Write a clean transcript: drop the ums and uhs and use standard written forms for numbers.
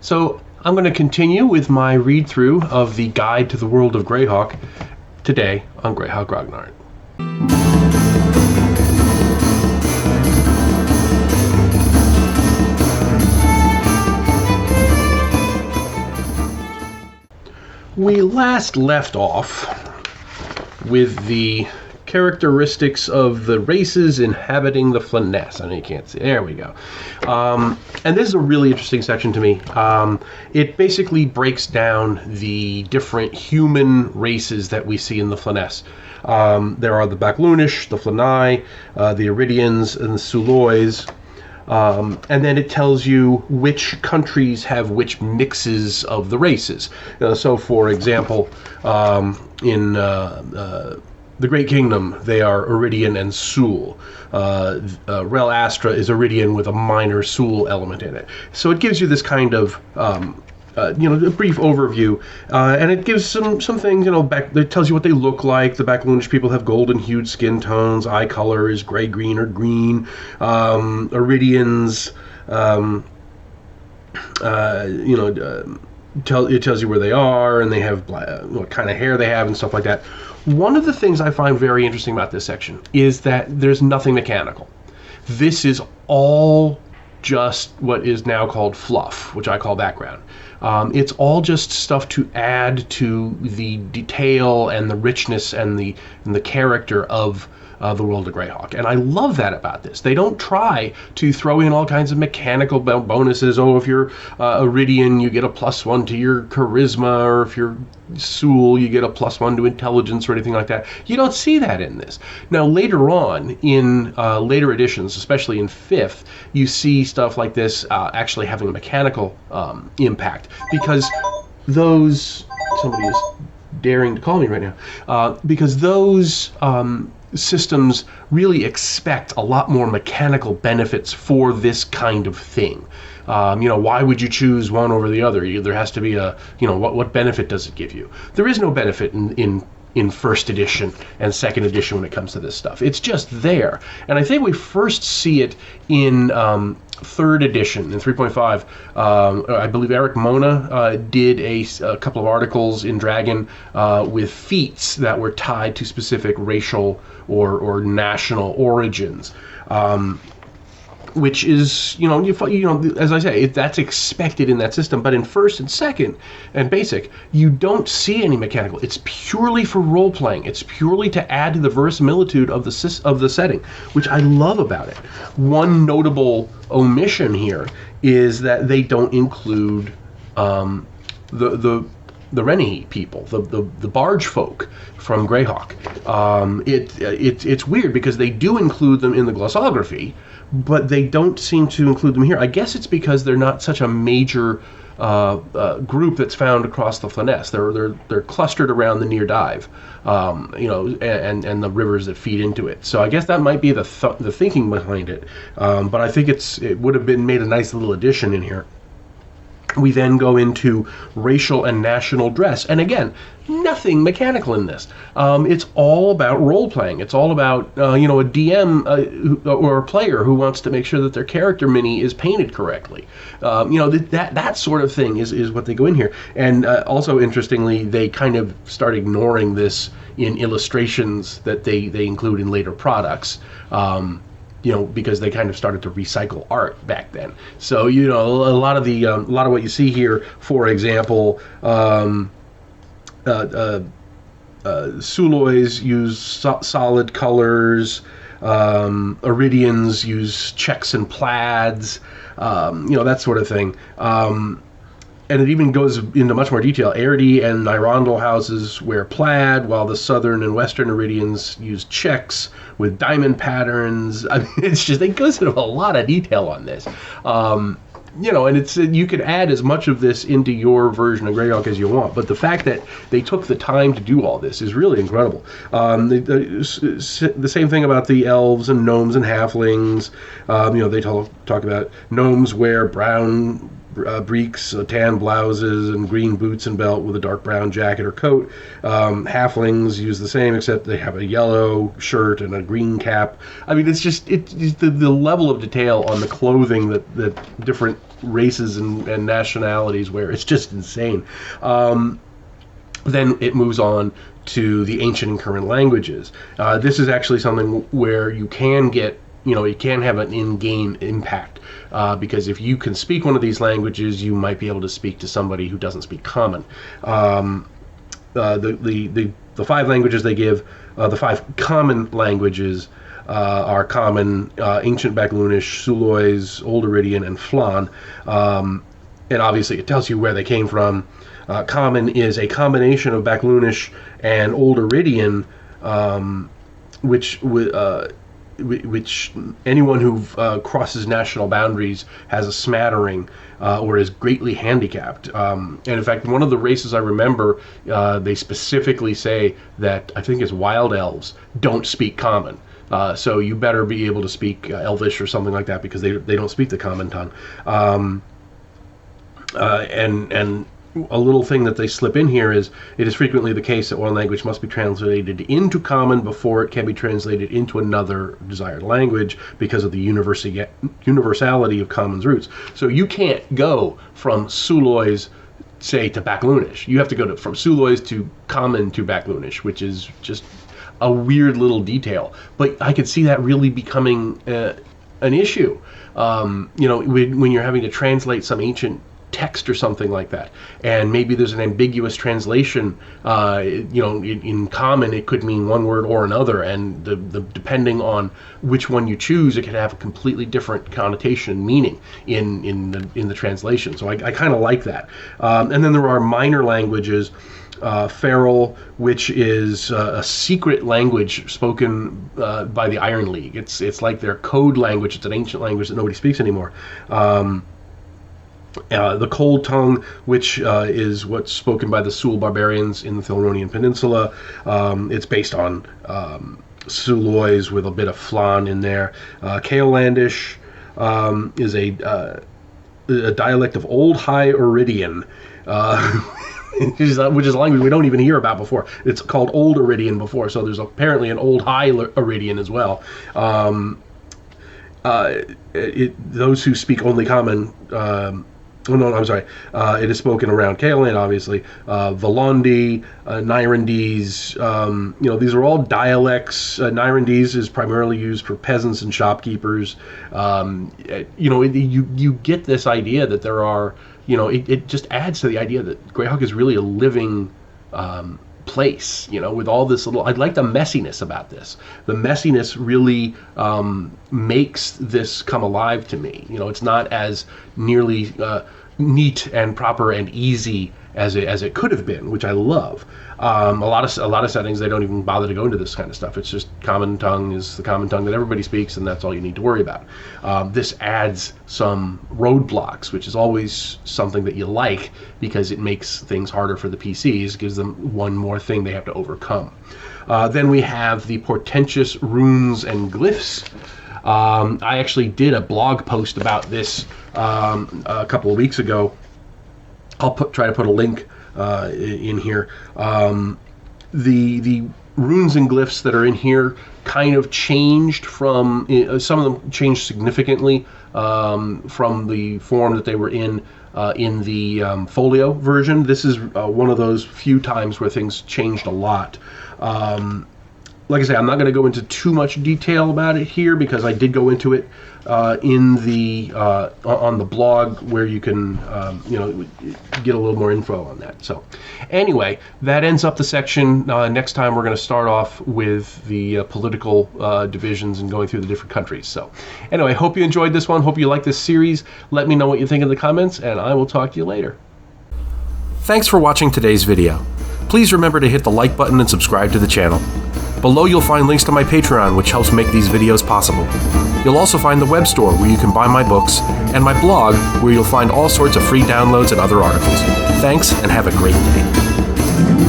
So I'm going to continue with my read-through of the Guide to the World of Greyhawk today on Greyhawk Grognard. We last left off with the characteristics of the races inhabiting the Flanaess. I know you can't see. There we go. And this is a really interesting section to me. It basically breaks down the different human races that we see in the Flanaess. There are the Backloonish, the Flanaess, the Iridians, and the Sulois. And then it tells you which countries have which mixes of the races. So, for example, in the Great Kingdom, they are Iridian and Sul. Rel Astra is Iridian with a minor Sul element in it. So it gives you this kind of, a brief overview, and it gives some things, it tells you what they look like. The Backloonish people have golden-hued skin tones. Eye color is gray-green or green. Iridians, it tells you where they are, and they have what kind of hair they have and stuff like that. One of the things I find very interesting about this section is that there's nothing mechanical. This is all just what is now called fluff, which I call background. It's all just stuff to add to the detail and the richness and the character of the world of Greyhawk. And I love that about this. They don't try to throw in all kinds of mechanical bonuses. Oh, if you're Iridian, you get a +1 to your charisma, or if you're Sul, you get a +1 to intelligence or anything like that. You don't see that in this. Now, later on, in later editions, especially in 5th, you see stuff like this actually having a mechanical impact, because those... Somebody is daring to call me right now. Because those... systems really expect a lot more mechanical benefits for this kind of thing. Why would you choose one over the other? There has to be what benefit does it give you? There is no benefit in first edition and second edition when it comes to this stuff. It's just there. And I think we first see it in third edition, in 3.5. I believe Eric Mona did a couple of articles in Dragon with feats that were tied to specific racial or national origins. Which is, as I say, that's expected in that system. But in first and second and basic, you don't see any mechanical. It's purely for role playing. It's purely to add to the verisimilitude of the setting, which I love about it. One notable omission here is that they don't include the Rennie people, the barge folk from Greyhawk. It's weird because they do include them in the glossography, but they don't seem to include them here. I guess it's because they're not such a major group that's found across the Flanaess. They're clustered around the Near Dive, and the rivers that feed into it. So I guess that might be the thinking behind it. But I think it would have been made a nice little addition in here. We then go into racial and national dress. And again, nothing mechanical in this. It's all about role-playing. It's all about, a DM or a player who wants to make sure that their character mini is painted correctly. That sort of thing is what they go in here. And also, interestingly, they kind of start ignoring this in illustrations that they include in later products. Because they kind of started to recycle art back then. So, a lot of what you see here, for example, Sulois use solid colors, Iridians use checks and plaids, that sort of thing. And it even goes into much more detail. Airdie and Nyrondal houses wear plaid, while the southern and western Iridians use checks with diamond patterns. I mean, it goes into a lot of detail on this. And it's you could add as much of this into your version of Greyhawk as you want, but the fact that they took the time to do all this is really incredible. The same thing about the elves and gnomes and halflings. They talk about gnomes wear brown breeks, tan blouses, and green boots and belt with a dark brown jacket or coat. Halflings use the same, except they have a yellow shirt and a green cap. I mean, it's the level of detail on the clothing that different races and nationalities where it's just insane. Then it moves on to the ancient and current languages. This is actually something where you can get, you can have an in-game impact, because if you can speak one of these languages, you might be able to speak to somebody who doesn't speak Common. The 5 languages they give, the 5 common languages are Common, Ancient Backloonish, Sulois, Old Iridian, and Flan. And obviously it tells you where they came from. Common is a combination of Backloonish and Old Iridian, which anyone who crosses national boundaries has a smattering or is greatly handicapped. And in fact, one of the races I remember, they specifically say that, I think it's wild elves, don't speak Common. So you better be able to speak Elvish or something like that, because they don't speak the Common tongue. And a little thing that they slip in here is, it is frequently the case that one language must be translated into Common before it can be translated into another desired language, because of the universality of Common's roots. So you can't go from Sulois, say, to Backloonish. You have to go from Sulois to Common to Backloonish, which is just a weird little detail. But I could see that really becoming an issue. When you're having to translate some ancient text or something like that, and maybe there's an ambiguous translation. In Common it could mean one word or another, and the depending on which one you choose, it could have a completely different connotation and meaning in the translation. So I kind of like that. And then there are minor languages. Feral, which is a secret language spoken by the Iron League. It's like their code language. It's an ancient language that nobody speaks anymore. The Cold Tongue, which is what's spoken by the Sul barbarians in the Thelronian Peninsula. It's based on Sulois with a bit of Flan in there. Kaolandish is a dialect of Old High Iridian, which is a language we don't even hear about before. It's called Old Iridian before, so there's apparently an Old High Iridian as well. Those who speak only Common... it is spoken around Kaolan, obviously. Valondi, Nyrandese, these are all dialects. Nyrandese is primarily used for peasants and shopkeepers. You get this idea that there are, it just adds to the idea that Greyhawk is really a living place, with all this little... I like the messiness about this. The messiness really makes this come alive to me. It's not as nearly neat and proper and easy as it could have been, which I love. A lot of settings, they don't even bother to go into this kind of stuff. It's just Common Tongue is the common tongue that everybody speaks, and that's all you need to worry about. This adds some roadblocks, which is always something that you like, because it makes things harder for the PCs, gives them one more thing they have to overcome. Then we have the portentous runes and glyphs. I actually did a blog post about this a couple of weeks ago. I'll try to put a link in here. The runes and glyphs that are in here kind of changed from... some of them changed significantly from the form that they were in the folio version. This is one of those few times where things changed a lot. Like I say, I'm not going to go into too much detail about it here, because I did go into it in the on the blog, where you can get a little more info on that. So anyway, that ends up the section. Next time we're going to start off with the political divisions and going through the different countries. So anyway, hope you enjoyed this one. Hope you like this series. Let me know what you think in the comments, and I will talk to you later. Thanks for watching today's video. Please remember to hit the like button and subscribe to the channel. Below you'll find links to my Patreon, which helps make these videos possible. You'll also find the web store, where you can buy my books, and my blog, where you'll find all sorts of free downloads and other articles. Thanks, and have a great day.